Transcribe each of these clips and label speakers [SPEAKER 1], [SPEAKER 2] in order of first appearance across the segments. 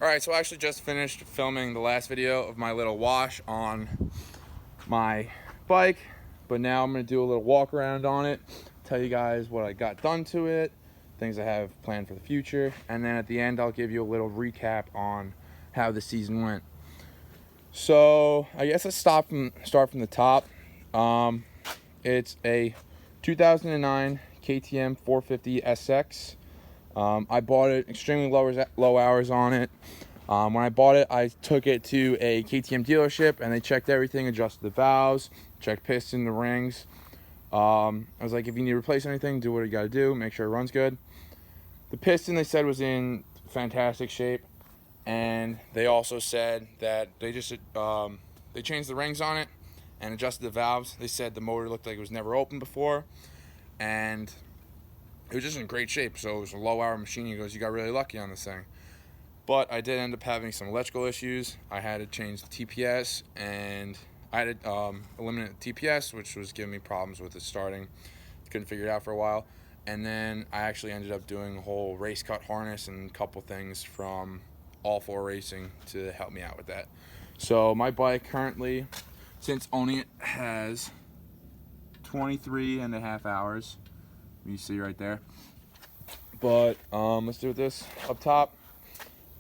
[SPEAKER 1] Alright, so I actually just finished filming the last video of my little wash on my bike, but now I'm going to do a little walk around on it, tell you guys what I got done to it, things I have planned for the future, and then at the end I'll give you a little recap on how the season went. So I guess let's start from the top. It's a 2009 KTM 450 SX. I bought it extremely low hours on it. When I bought it, I took it to a KTM dealership and they checked everything, adjusted the valves, checked piston, the rings. I was like, if you need to replace anything, do what you gotta do, make sure it runs good. The piston, they said, was in fantastic shape, and they also said that they just they changed the rings on it and adjusted the valves. They said the motor looked like it was never opened before, and it was just in great shape. So it was a low-hour machine. He goes, you got really lucky on this thing. But I did end up having some electrical issues. I had to change the TPS, and I had to eliminate the TPS, which was giving me problems with it starting. Couldn't figure it out for a while. And then I actually ended up doing a whole race cut harness and a couple things from All 4 Racing to help me out with that. So my bike currently, since owning it, has 23.5 hours. You see right there. But let's do this. Up top,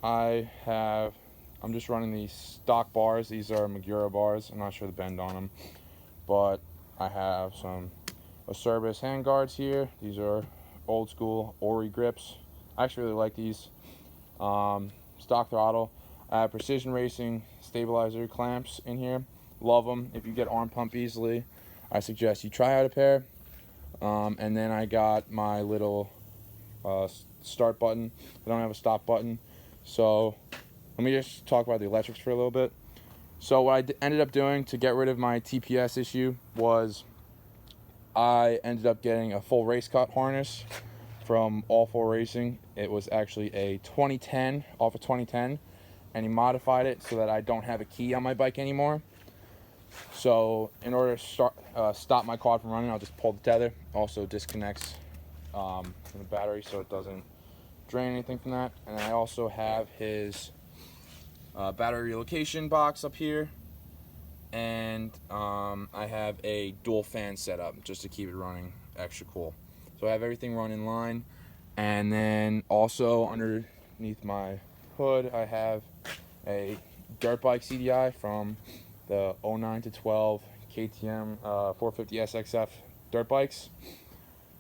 [SPEAKER 1] I'm just running these stock bars. These are Magura bars. I'm not sure the bend on them, but I have some Acerbis hand guards here. These are old school Ori grips. I actually really like these. Stock throttle. I have Precision Racing stabilizer clamps in here. Love them. If you get arm pump easily, I suggest you try out a pair. And then I got my little start button. I don't have a stop button. So let me just talk about the electrics for a little bit. So what I ended up doing to get rid of my TPS issue was I ended up getting a full race cut harness from All 4 Racing. It was actually a 2010, off of 2010, and he modified it so that I don't have a key on my bike anymore. So in order to stop my quad from running, I'll just pull the tether. Also disconnects from the battery so it doesn't drain anything from that. And I also have his battery relocation box up here, and I have a dual fan setup just to keep it running extra cool. So I have everything run in line, and then also underneath my hood I have a dirt bike CDI from the 09 to 12 KTM 450 SXF dirt bikes.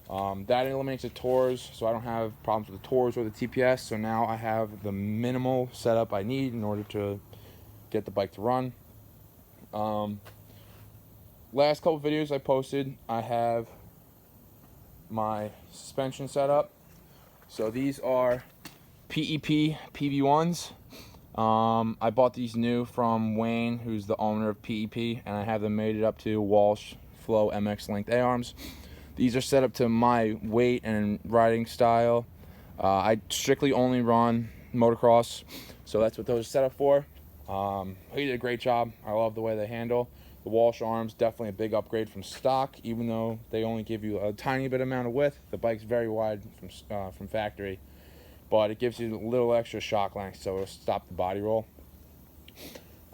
[SPEAKER 1] That eliminates the tours, so I don't have problems with the tours or the TPS. So now I have the minimal setup I need in order to get the bike to run. Last couple videos I posted, I have my suspension setup. So these are PEP PV1s. I bought these new from Wayne, who's the owner of PEP, and I have them mated up to Walsh Flow MX length A-arms. These are set up to my weight and riding style. I strictly only run motocross, so that's what those are set up for. He did a great job. I love the way they handle. The Walsh arms, definitely a big upgrade from stock, even though they only give you a tiny bit amount of width. The bike's very wide from factory, but it gives you a little extra shock length, so it'll stop the body roll.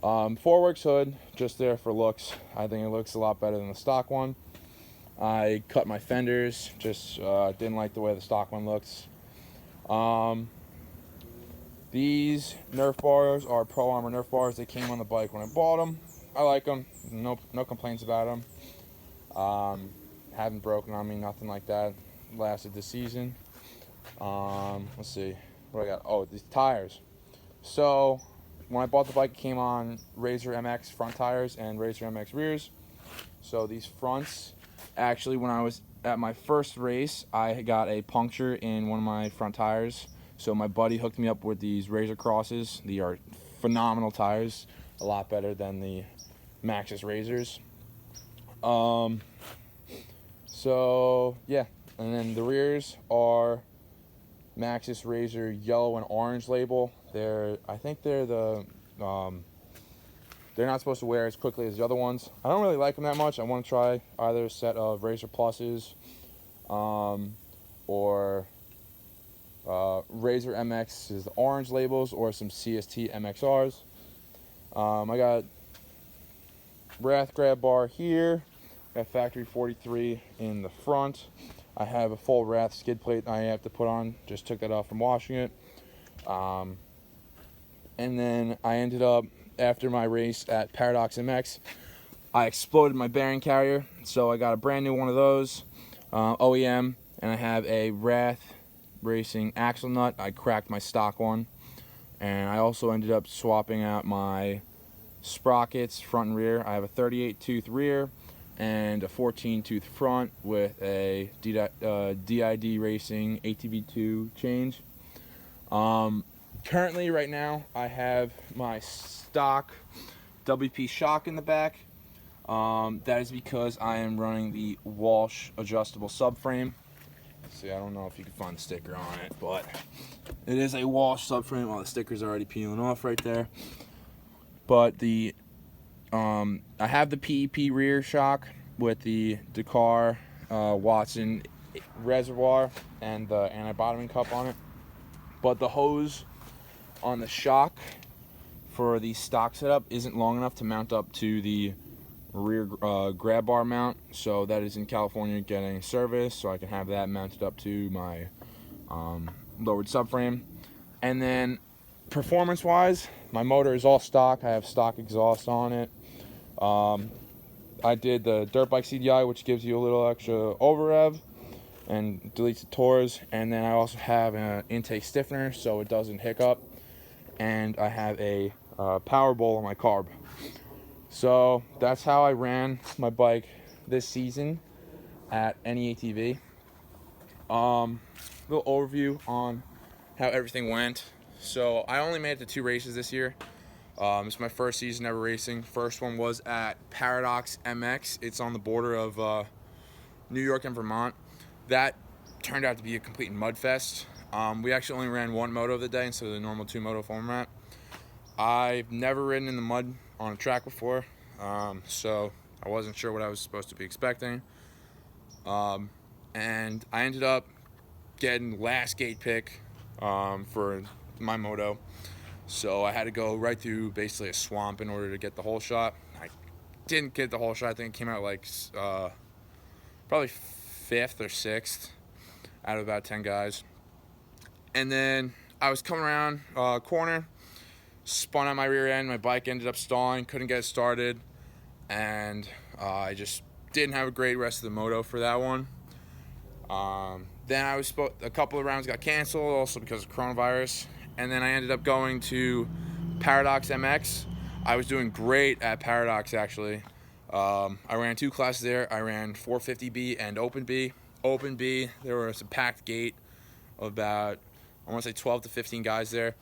[SPEAKER 1] Foreworks hood, just there for looks. I think it looks a lot better than the stock one. I cut my fenders, just didn't like the way the stock one looks. These Nerf bars are Pro Armor Nerf bars. They came on the bike when I bought them. I like them. No complaints about them. Haven't broken on me, nothing like that. Lasted this season. Let's see. What I got? Oh, these tires. So when I bought the bike, it came on Razor MX front tires and Razor MX rears. So these fronts, actually, when I was at my first race, I got a puncture in one of my front tires. So my buddy hooked me up with these Razor Crosses. They are phenomenal tires, a lot better than the Maxxis Razors. So yeah, and then the rears are Maxxis Razor yellow and orange label. I think they're the they're not supposed to wear as quickly as the other ones. I don't really like them that much. I want to try either a set of Razor Pluses or Razor MX is the orange labels, or some CST MXRs. I got Wrath grab bar here. Got factory 43 in the front. I have a full Wrath skid plate I have to put on. Just took that off from washing it. And then I ended up, after my race at Paradox MX, I exploded my bearing carrier. So I got a brand new one of those, OEM, and I have a Wrath Racing axle nut. I cracked my stock one. And I also ended up swapping out my sprockets front and rear. I have a 38 tooth rear and a 14 tooth front with a DID Racing ATV2 change. Currently, right now, I have my stock WP shock in the back. That is because I am running the Walsh adjustable subframe. See, I don't know if you can find the sticker on it, but it is a Walsh subframe. All the stickers are already peeling off right there. But the I have the PEP rear shock with the Dakar Watson reservoir and the anti-bottoming cup on it. But the hose on the shock for the stock setup isn't long enough to mount up to the rear grab bar mount, so that is in California getting service, so I can have that mounted up to my lowered subframe. And then performance wise, my motor is all stock. I have stock exhaust on it. I did the dirt bike CDI, which gives you a little extra over rev and deletes the tours, and then I also have an intake stiffener so it doesn't hiccup, and I have a power bowl on my carb. So that's how I ran my bike this season at any ATV. Little overview on how everything went. So I only made it to 2 races this year. It's my first season ever racing. First one was at Paradox MX. It's on the border of New York and Vermont. That turned out to be a complete mud fest. We actually only ran 1 moto of the day instead of the normal 2 moto format. I've never ridden in the mud on a track before, so I wasn't sure what I was supposed to be expecting. And I ended up getting last gate pick for my moto. So I had to go right through basically a swamp in order to get the whole shot. I didn't get the whole shot. I think it came out like probably 5th or 6th out of about 10 guys. And then I was coming around a corner, spun out my rear end. My bike ended up stalling, couldn't get it started, and I just didn't have a great rest of the moto for that one. Then a couple of rounds got canceled, also because of coronavirus. And then I ended up going to Paradox MX. I was doing great at Paradox, actually. I ran 2 classes there. I ran 450B and Open B. Open B, there was a packed gate of about, I want to say 12 to 15 guys there.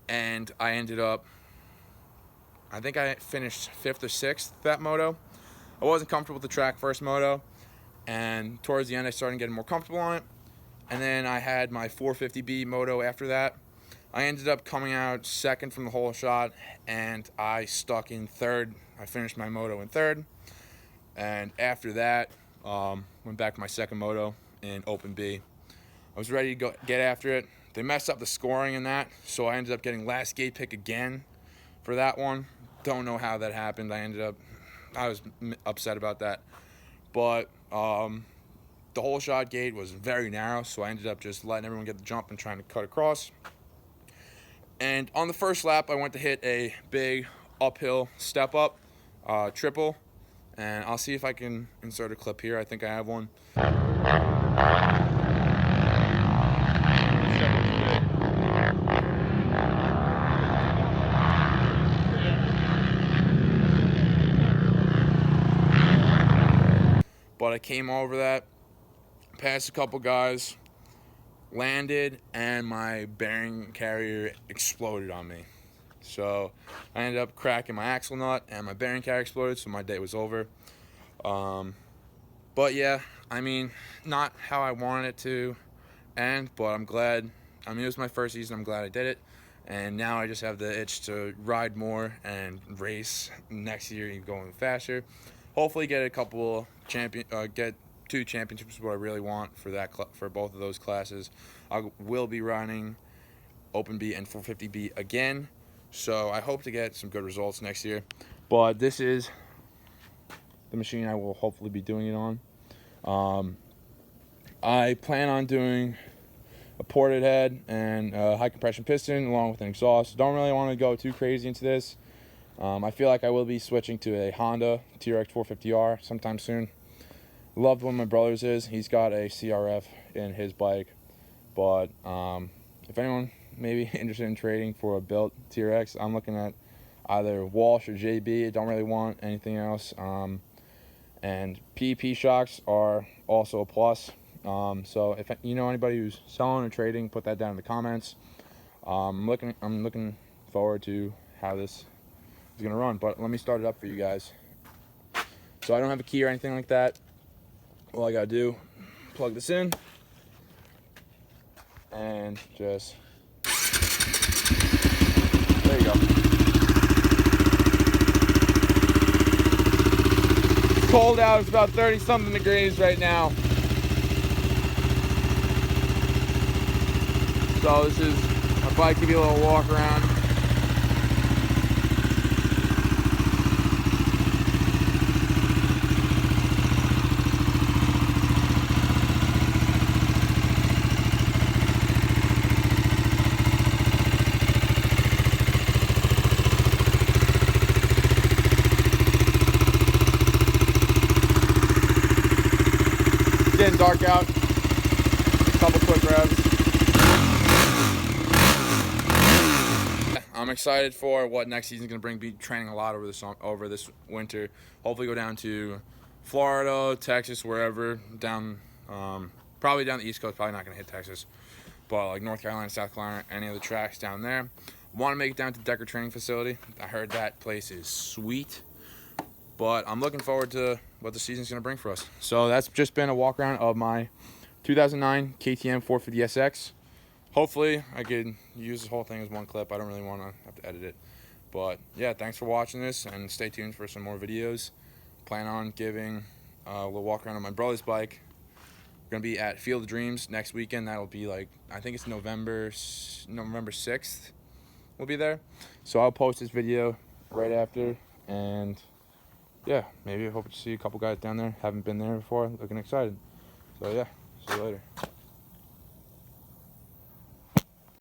[SPEAKER 1] And I ended up, I think I finished 5th or 6th that moto. I wasn't comfortable with the track first moto, and towards the end I started getting more comfortable on it. And then I had my 450B moto after that. I ended up coming out 2nd from the whole shot, and I stuck in 3rd. I finished my moto in 3rd. And after that, went back to my 2nd moto in Open B. I was ready to go get after it. They messed up the scoring in that, so I ended up getting last gate pick again for that one. Don't know how that happened. I was upset about that. But the whole shot gate was very narrow, so I ended up just letting everyone get the jump and trying to cut across. And on the first lap, I went to hit a big uphill step up, triple, and I'll see if I can insert a clip here. I think I have one. But I came over that, passed a couple guys, landed, and my bearing carrier exploded on me. So I ended up cracking my axle nut, and my bearing carrier exploded, so my day was over. But yeah, I mean, not how I wanted it to end, but I'm glad. I mean, it was my first season. I'm glad I did it. And now I just have the itch to ride more and race next year and go faster. Hopefully get a couple get 2 championships is what I really want for for both of those classes. I will be running Open B and 450B again, so I hope to get some good results next year. But this is the machine I will hopefully be doing it on. I plan on doing a ported head and a high compression piston along with an exhaust. Don't really want to go too crazy into this. I feel like I will be switching to a Honda TRX 450R sometime soon. Loved one of my brother's is. He's got a CRF in his bike. But if anyone may be interested in trading for a built TRX, I'm looking at either Walsh or JB. I don't really want anything else. And PEP shocks are also a plus. So if you know anybody who's selling or trading, put that down in the comments. I'm looking forward to how this is gonna run. But let me start it up for you guys. So I don't have a key or anything like that. All I gotta do, plug this in and just, there you go. It's cold out, it's about 30 something degrees right now. So this is my bike, give you a little walk around. Getting dark out. A couple quick revs. I'm excited for what next season's gonna bring. Be training a lot over this winter. Hopefully go down to Florida, Texas, wherever down. Probably down the East Coast. Probably not gonna hit Texas, but like North Carolina, South Carolina, any of the tracks down there. Want to make it down to Decker Training Facility. I heard that place is sweet. But I'm looking forward to what the season's going to bring for us. So that's just been a walk around of my 2009 KTM 450SX. Hopefully I can use this whole thing as one clip. I don't really want to have to edit it. But yeah, thanks for watching this, and stay tuned for some more videos. Plan on giving a little walk around on my brother's bike. We're going to be at Field of Dreams next weekend. That'll be like, I think it's November 6th. We'll be there. So I'll post this video right after, and yeah, maybe I hope to see a couple guys down there. Haven't been there before. Looking excited. So yeah, see you later.